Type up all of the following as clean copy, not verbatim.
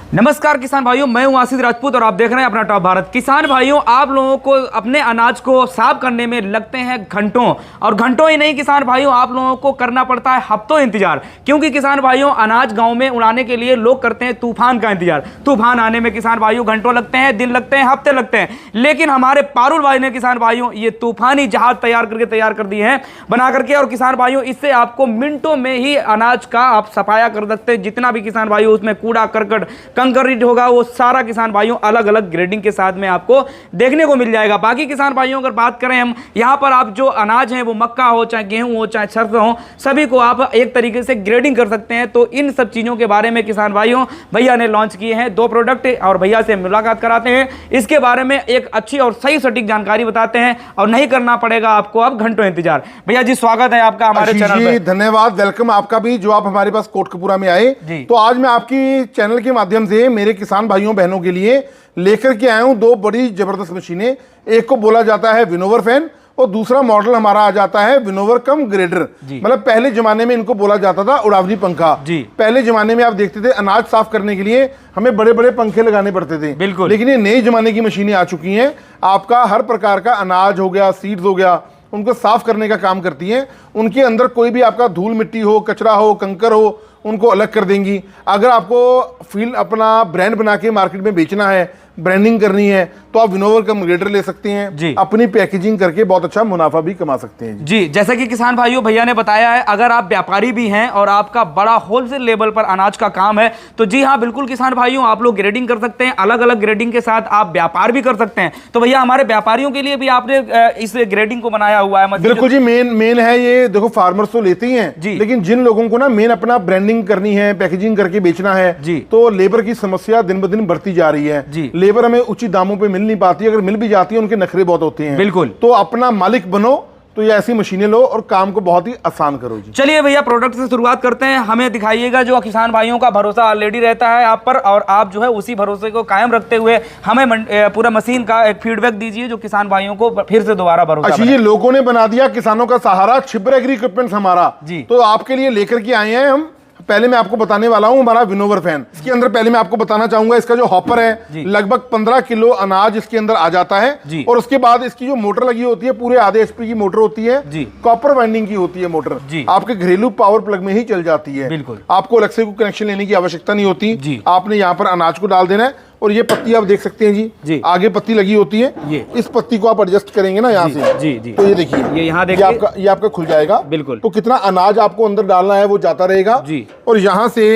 नमस्कार किसान भाइयों, मैं हूं आशीष राजपूत और आप देख रहे हैं अपना टॉप भारत। किसान भाइयों, आप लोगों को अपने अनाज को साफ करने में लगते हैं घंटों, और घंटों ही नहीं किसान भाइयों, आप लोगों को करना पड़ता है हफ्तों इंतजार। क्योंकि किसान भाइयों, अनाज गांव में उड़ाने के लिए लोग करते हैं तूफान का इंतजार। तूफान आने में किसान भाइयों घंटों लगते हैं, दिन लगते हैं, हफ्ते लगते हैं। लेकिन हमारे पारुल भाई ने किसान भाइयों ये तूफानी जहाज तैयार कर दिए हैं बना करके, और किसान भाइयों इससे आपको मिनटों में ही अनाज का आप सफाया कर सकते हैं। जितना भी किसान भाइयों उसमें कूड़ा करकट कंकरीट होगा वो सारा किसान भाइयों अलग अलग ग्रेडिंग के साथ में आपको देखने को मिल जाएगा। बाकी किसान भाइयों अगर बात करें हम, यहां पर आप जो अनाज है वो मक्का हो, चाहे गेहूं हो, चाहे सरसों हो, सभी को आप एक तरीके से ग्रेडिंग कर सकते हैं। तो इन सब चीजों के बारे में किसान भाइयों भैया ने लॉन्च किए हैं 2 प्रोडक्ट, और भैया से मुलाकात कराते हैं, इसके बारे में एक अच्छी और सही सटीक जानकारी बताते हैं, और नहीं करना पड़ेगा आपको अब घंटों इंतजार। भैया जी स्वागत है आपका हमारे चैनल पे। धन्यवाद, वेलकम आपका भी जो आप हमारे पास कोटकपुरा में आए। तो आज मैं आपकी चैनल के माध्यम से मेरे किसान भाइयों बहनों के लिए लेकर के आया हूं 2 बड़ी जबरदस्त मशीनें। एक को बोला जाता है विनोवर फैन, और दूसरा मॉडल हमारा आ जाता है विनोवर कम ग्रेडर। मतलब पहले जमाने में इनको बोला जाता था उड़ावनी पंखा। पहले जमाने में आप देखते थे अनाज साफ करने के लिए हमें बड़े बड़े पंखे लगाने पड़ते थे, बिल्कुल। लेकिन ये नए जमाने की मशीनें आ चुकी हैं, आपका हर प्रकार का अनाज हो गया, सीड्स हो गया, उनको साफ करने का काम करती हैं। उनके अंदर कोई भी आपका धूल मिट्टी हो, कचरा हो, कंकर हो, उनको अलग कर देंगी। अगर आपको फील्ड अपना ब्रांड बना के मार्केट में बेचना है, ब्रांडिंग करनी है, तो आप विनोवर कम ग्रेडर ले सकते हैं, अपनी पैकेजिंग करके बहुत अच्छा मुनाफा भी कमा सकते हैं जी। जैसा कि किसान भाइयों भैया ने बताया है, अगर आप व्यापारी भी हैं और आपका बड़ा होलसेल लेवल पर अनाज का काम है तो जी हाँ बिल्कुल किसान भाइयों आप लोग ग्रेडिंग कर सकते हैं। अलग अलग ग्रेडिंग के साथ आप व्यापार भी कर सकते हैं। तो भैया हमारे व्यापारियों के लिए भी आपने इस ग्रेडिंग को बनाया हुआ है। बिल्कुल जी, मेन है ये। देखो फार्मर्स तो लेते ही हैं, लेकिन जिन लोगों को ना मेन अपना ब्रांडिंग करनी है, पैकेजिंग करके बेचना है, तो लेबर की समस्या दिन ब दिन बढ़ती जा रही है। लेबर हमें उचित दामों पे मिल नहीं पाती, अगर मिल भी जाती है उनके नखरे बहुत होते हैं। बिल्कुल। तो अपना मालिक बनो, तो ये ऐसी मशीनें लो और काम को बहुत ही आसान करो जी। चलिए भैया प्रोडक्ट से शुरुआत करते हैं। हमें दिखाइएगा जो किसान भाइयों का भरोसा ऑलरेडी रहता है आप पर, और आप जो है उसी भरोसे को कायम रखते हुए हमें पूरा मशीन का एक फीडबैक दीजिए जो किसान भाइयों को फिर से दोबारा भरोसा। अच्छा, ये लोगों ने बना दिया किसानों का सहारा, छिब्र एग्री इक्विपमेंट्स हमारा जी, तो आपके लिए लेकर के आए हैं हम। पहले मैं आपको बताने वाला हूं हमारा विनोवर फैन। इसके अंदर पहले मैं आपको बताना चाहूंगा, इसका जो हॉपर है लगभग 15 किलो अनाज इसके अंदर आ जाता है, और उसके बाद इसकी जो मोटर लगी होती है पूरे आधे HP की मोटर होती है, कॉपर वाइंडिंग की होती है मोटर, आपके घरेलू पावर प्लग में ही चल जाती है। बिल्कुल, आपको अलग से कोई कनेक्शन लेने की आवश्यकता नहीं होती। आपने यहाँ पर अनाज को डाल देना है, और ये पत्ती आप देख सकते हैं जी, आगे पत्ती लगी होती है। ये इस पत्ती को आप एडजस्ट करेंगे ना यहाँ से, जी, तो ये देखिए, ये यहाँ देखिए, ये आपका खुल जाएगा। बिल्कुल। तो कितना अनाज आपको अंदर डालना है वो जाता रहेगा जी, और यहाँ से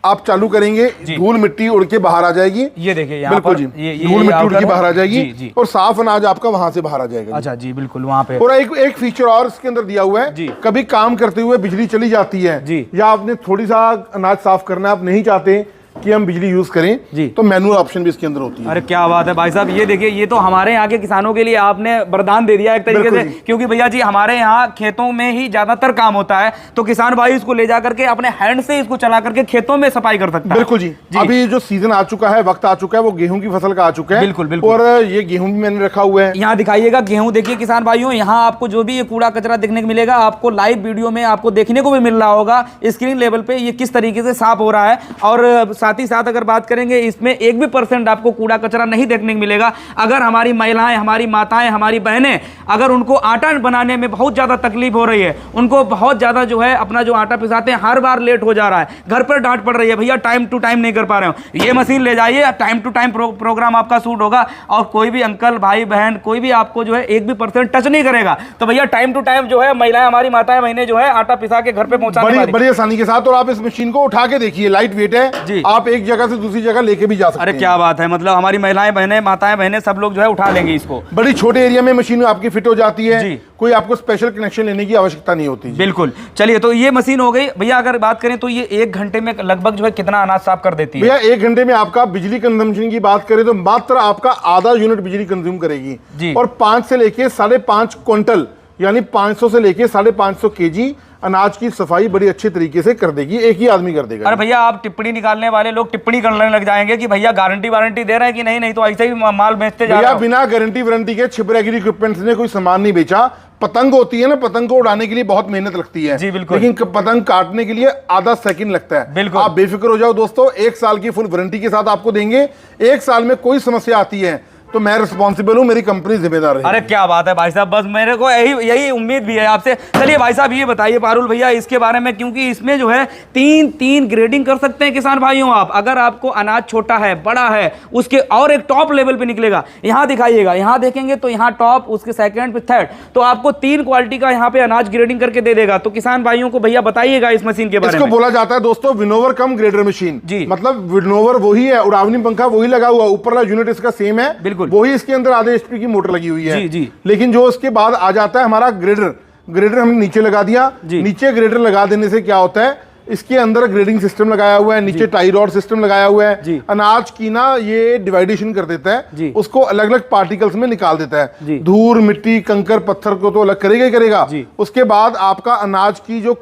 आप चालू करेंगे, धूल मिट्टी उड़ के बाहर आ जाएगी। ये देखिए यहाँ पर धूल मिट्टी उड़ के बाहर आ जाएगी, और साफ अनाज आपका वहां से बाहर आ जाएगा। अच्छा जी, बिल्कुल वहाँ पे। और एक फीचर और इसके अंदर दिया हुआ है, कभी काम करते हुए बिजली चली जाती है, या आपने थोड़ी सा अनाज साफ करना है, आप नहीं चाहते कि हम बिजली यूज करें जी, तो मैनुअल ऑप्शन भी इसके अंदर होती है। अरे क्या बात है भाई साहब, ये देखिए, ये तो हमारे यहाँ के किसानों के लिए आपने वरदान दे दिया एक तरीके से। क्योंकि भैया जी हमारे यहाँ खेतों में ही ज्यादातर काम होता है, तो किसान भाई इसको ले जा करके अपने हैंड से इसको चला करके खेतों में सफाई कर सकता है। बिल्कुल जी। अभी जो सीजन आ चुका है, वक्त आ चुका है, वो गेहूं की फसल का आ चुका है। बिल्कुल बिल्कुल। और ये गेहूं भी मैंने रखा हुआ है, यहाँ दिखाइएगा गेहूं। देखिए किसान भाइयों, यहाँ आपको जो भी ये कूड़ा कचरा देखने को मिलेगा, आपको लाइव वीडियो में आपको देखने को भी मिल रहा होगा स्क्रीन लेवल पे ये किस तरीके से साफ हो रहा है। और साथ ही साथ अगर बात करेंगे, इसमें 1 भी % आपको कूड़ा कचरा नहीं देखने को मिलेगा। अगर हमारी महिलाएं, हमारी माताएं, हमारी बहनें, अगर उनको आटा बनाने में बहुत ज्यादा तकलीफ हो रही है, उनको बहुत ज्यादा जो है अपना जो आटा पिसाते हैं हर बार लेट हो जा रहा है, घर पर डांट पड़ रही है, भैया टाइम टू टाइम नहीं कर पा रहे हो, ये मशीन ले जाइए, टाइम टू टाइम प्रोग्राम आपका शूट होगा, और कोई भी अंकल भाई बहन कोई भी आपको जो है 1 भी % टच नहीं करेगा। तो भैया टाइम टू टाइम जो है महिलाएं, हमारी माताएं बहनें जो है आटा पिसा के घर पे पहुंचाने बड़ी आसानी के साथ। और आप इस मशीन को उठा के देखिए, लाइट वेट है जी, आप एक जगह से दूसरी जगह लेके भी जा सकते हैं। अरे क्या बात है, मतलब हमारी महिलाएं बहनें, माताएं बहनें सब लोग जो है उठा लेंगे इसको। बड़ी छोटे एरिया में मशीन आपकी फिट हो जाती है जी, कोई आपको स्पेशल कनेक्शन लेने की आवश्यकता नहीं होती। बिल्कुल। चलिए, तो ये मशीन हो गई भैया। अगर बात करें तो ये 1 घंटे में लगभग जो है कितना अनाज साफ कर देती है? भैया 1 घंटे में आपका बिजली कंजम्पशन की बात करें तो मात्र आपका आधा यूनिट बिजली कंज्यूम करेगी जी, और 5 से लेके 5.5 क्विंटल यानी 500 से लेके 550 kg अनाज की सफाई बड़ी अच्छे तरीके से कर देगी, एक ही आदमी कर देगा। अरे भैया आप टिप्पणी निकालने वाले लोग टिप्पणी करने लग जाएंगे कि भैया गारंटी वारंटी दे रहे हैं कि नहीं, नहीं तो ऐसे ही माल बेचते जा रहे हैं। बिना गारंटी वारंटी के छिब्र एग्री इक्विपमेंट्स ने कोई सामान नहीं बेचा, पतंग होती है ना, पतंग को उड़ाने के लिए बहुत मेहनत लगती है जी बिल्कुल, लेकिन पतंग काटने के लिए आधा सेकंड लगता है। बिल्कुल, आप बेफिक्र हो जाओ दोस्तों, 1 साल की फुल वारंटी के साथ आपको देंगे। 1 साल में कोई समस्या आती है तो मैं रिस्पॉन्सिबल हूं, मेरी कंपनी जिम्मेदार है। अरे क्या बात है भाई साहब, बस मेरे को यही उम्मीद भी है आपसे। चलिए भाई साहब ये बताइए पारुल भैया इसके बारे में, क्योंकि इसमें जो है तीन ग्रेडिंग कर सकते हैं किसान भाइयों आप। अगर आपको अनाज छोटा है, बड़ा है, उसके और एक टॉप लेवल पे निकलेगा। यहाँ दिखाइएगा, यहाँ देखेंगे तो यहाँ टॉप, उसके सेकंड पे थर्ड, तो आपको 3 क्वालिटी का यहाँ पे अनाज ग्रेडिंग करके दे देगा। तो किसान भाइयों को भैया बताइएगा इस मशीन के बारे में। इसको बोला जाता है दोस्तों विनोवर कम ग्रेडर मशीन जी, मतलब विनोवर वही है, उड़ावनी पंखा वही लगा हुआ, ऊपर वाला यूनिट इसका सेम है, बिल्कुल वही इसके अंदर आधे HP की मोटर लगी हुई है जी जी। लेकिन जो उसके बाद आ जाता है हमारा ग्रेडर हमने नीचे लगा दिया। नीचे ग्रेडर लगा देने से क्या होता है, इसके अंदर ग्रेडिंग सिस्टम लगाया हुआ है, नीचे टाई रॉड सिस्टम लगाया हुआ है। अनाज की ना ये डिवाइडेशन कर देता है, उसको अलग अलग पार्टिकल्स में निकाल देता है। धूल, मिट्टी, कंकर, पत्थर को तो अलग करेगा ही करेगा। उसके बाद आपका अनाज की जो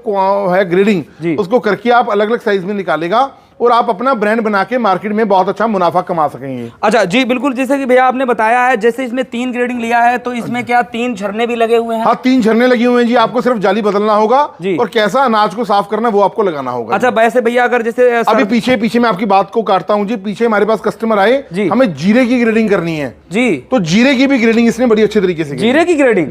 है ग्रेडिंग, उसको करके आप अलग अलग साइज में निकालेगा और आप अपना ब्रांड बना के मार्केट में बहुत अच्छा मुनाफा कमा सकेंगे। अच्छा जी बिल्कुल, जैसे कि भैया आपने बताया है, जैसे इसमें 3 ग्रेडिंग लिया है तो इसमें क्या 3 झरने भी लगे हुए हैं? हाँ 3 झरने लगे हुए हैं जी। आपको सिर्फ जाली बदलना होगा और कैसा अनाज को साफ करना वो आपको लगाना होगा। अच्छा वैसे भैया अगर जैसे अभी पीछे मैं आपकी बात को काटता हूँ जी। पीछे हमारे पास कस्टमर आए, हमें जीरे की ग्रेडिंग करनी है जी, तो जीरे की भी ग्रेडिंग इसने बड़ी अच्छे तरीके से जीरे की ग्रेडिंग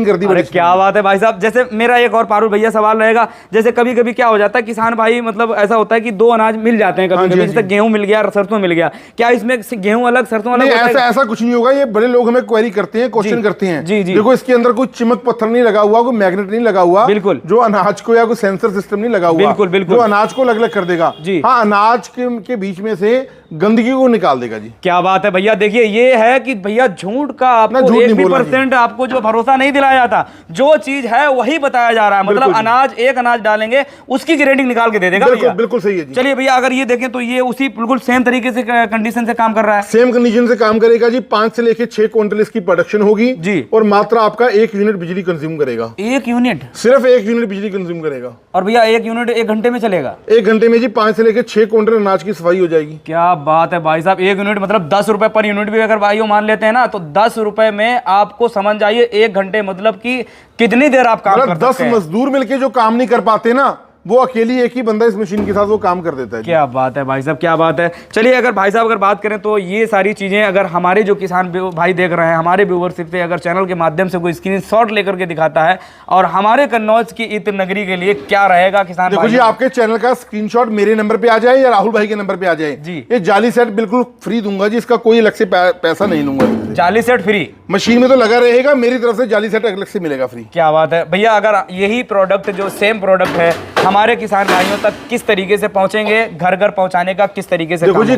कर दी। अरे क्या बात है भाई साहब। जैसे मेरा एक और पारुल भैया सवाल रहेगा, जैसे कभी कभी क्या हो जाता है किसान भाई, मतलब ऐसा होता है कि 2 अनाज मिल जाते हैं कभी कभी, जैसे गेहूं मिल गया, सरसों मिल गया, क्या इसमें गेहूं अलग सरसों अलग? ऐसा कुछ नहीं होगा। ये बड़े लोग हमें क्वेरी करते हैं, क्वेश्चन करते हैं। देखो इसके अंदर कोई चिमक पत्थर नहीं लगा हुआ, कोई मैग्नेट नहीं लगा हुआ, बिल्कुल, जो अनाज को या कोई सेंसर सिस्टम नहीं लगा हुआ, बिल्कुल, जो अनाज को अलग अलग कर देगा। हाँ अनाज के बीच में से गंदगी को निकाल देगा जी। क्या बात है भैया। देखिए ये है कि भैया झूठ का आपको 1% आपको जो भरोसा नहीं दिलाया जाता, जो चीज है वही बताया जा रहा है। मतलब एक अनाज डालेंगे उसकी ग्रेडिंग निकाल के दे देगा। बिल्कुल सही है जी। चलिए भैया अगर ये देखें तो ये उसी बिल्कुल सेम तरीके से कंडीशन से काम कर रहा है, सेम कंडीशन से काम करेगा जी। 5 से लेके 6 क्विंटल इसकी प्रोडक्शन होगी जी, और मात्र आपका 1 यूनिट बिजली कंज्यूम करेगा। 1 यूनिट, सिर्फ 1 यूनिट बिजली कंज्यूम करेगा। और भैया 1 यूनिट 1 घंटे में चलेगा? 1 घंटे में जी 5 से लेके 6 क्विंटल अनाज की सफाई हो जाएगी। क्या बात है भाई साहब। 1 यूनिट मतलब 10 रुपए पर यूनिट भी अगर भाइयों मान लेते हैं ना, तो 10 रुपए में आपको समझ जाइए 1 घंटे मतलब कि कितनी देर आप काम कर सकते हैं। 10 मजदूर मिलके जो काम नहीं कर पाते ना, वो अकेली एक ही बंदा इस मशीन के साथ वो काम कर देता है। क्या बात है भाई साहब, क्या बात है। चलिए अगर भाई साहब अगर बात करें तो ये सारी चीजें अगर हमारे जो किसान भाई देख रहे हैं, हमारे व्यूअरशिप पे अगर चैनल के माध्यम से कोई स्क्रीनशॉट लेकर के दिखाता है, और हमारे कन्नौज की इत्र नगरी के लिए क्या रहेगा किसान देखो जी, आपके चैनल का स्क्रीनशॉट मेरे नंबर पे आ जाए या राहुल भाई के नंबर पे आ जाए जी, ये जाली सेट बिल्कुल फ्री दूंगा जी। इसका कोई अलग से पैसा नहीं लूंगा। जाली सेट फ्री मशीन में तो लगा रहेगा, मेरी तरफ से जाली सेट अलग से मिलेगा फ्री। क्या बात है भैया। अगर यही प्रोडक्ट जो सेम प्रोडक्ट है हमारे किसान भाइयों तक किस तरीके से पहुंचेंगे, घर घर पहुंचाने का किस तरीके से? देखो जी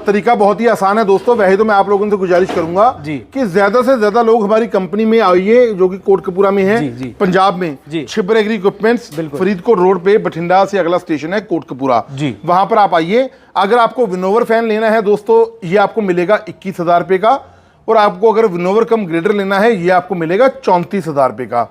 तरीका बहुत ही आसान है दोस्तों। वैसे तो मैं आप लोगों से गुजारिश करूंगा जी कि ज्यादा से ज्यादा लोग हमारी कंपनी में आइए, जो कि कोटकपुरा में है, पंजाब में, Chhibber agri equipments, Faridkot road पे, बठिंडा से अगला स्टेशन है कोटकपुरा, वहां पर आप आइए। अगर आपको विनोवर फैन लेना है दोस्तों, ये आपको मिलेगा 21,000 रुपए का, और आपको अगर विनोवर कम ग्रेडर लेना है ये आपको मिलेगा 34,000 रुपए का।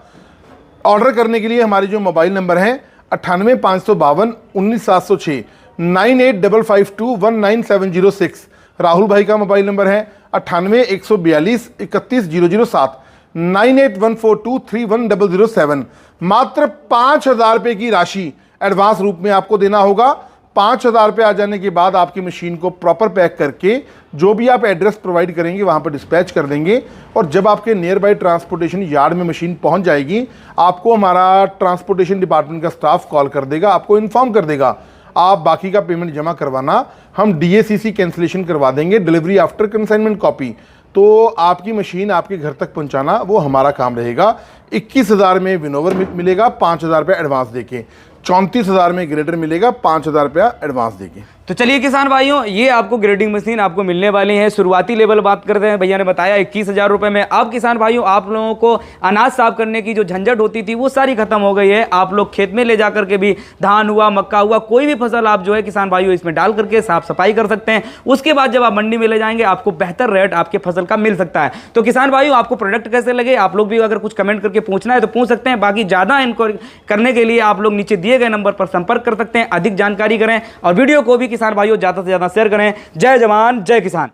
ऑर्डर करने के लिए हमारी जो मोबाइल नंबर है 98,552 19,706 98,552 राहुल भाई का मोबाइल नंबर है 98,142 31,007 98,142 मात्र 5,000 रुपए की राशि एडवांस रूप में आपको देना होगा। 5,000 रुपये आ जाने के बाद आपकी मशीन को प्रॉपर पैक करके जो भी आप एड्रेस प्रोवाइड करेंगे वहां पर डिस्पैच कर देंगे, और जब आपके नियर बाय ट्रांसपोर्टेशन यार्ड में मशीन पहुंच जाएगी, आपको हमारा ट्रांसपोर्टेशन डिपार्टमेंट का स्टाफ कॉल कर देगा, आपको इन्फॉर्म कर देगा। आप बाकी का पेमेंट जमा करवाना, हम DACC कैंसिलेशन करवा देंगे, डिलीवरी आफ्टर कंसाइनमेंट कॉपी। तो आपकी मशीन आपके घर तक पहुंचाना वो हमारा काम रहेगा। 21,000 में विनोवर मिलेगा 5,000 रुपये एडवांस देके, 34,000 में ग्रेडर मिलेगा 5,000 रुपया एडवांस देके। तो चलिए किसान भाइयों, ये आपको ग्रेडिंग मशीन आपको मिलने वाली है। शुरुआती लेवल बात करते हैं, भैया ने बताया 21,000 रुपये में। अब किसान भाइयों आप लोगों को अनाज साफ करने की जो झंझट होती थी वो सारी खत्म हो गई है। आप लोग खेत में ले जा करके भी धान हुआ, मक्का हुआ, कोई भी फसल आप जो है किसान भाइयों इसमें डाल करके साफ सफाई कर सकते हैं। उसके बाद जब आप मंडी में ले जाएंगे आपको बेहतर रेट आपके फसल का मिल सकता है। तो किसान भाइयों आपको प्रोडक्ट कैसे लगे, आप लोग भी अगर कुछ कमेंट करके पूछना है तो पूछ सकते हैं। बाकी ज़्यादा इंक्वायरी करने के लिए आप लोग नीचे दिए गए नंबर पर संपर्क कर सकते हैं, अधिक जानकारी करें, और वीडियो को भी किसान भाइयों ज़्यादा से ज़्यादा शेयर करें। जय जवान जय किसान।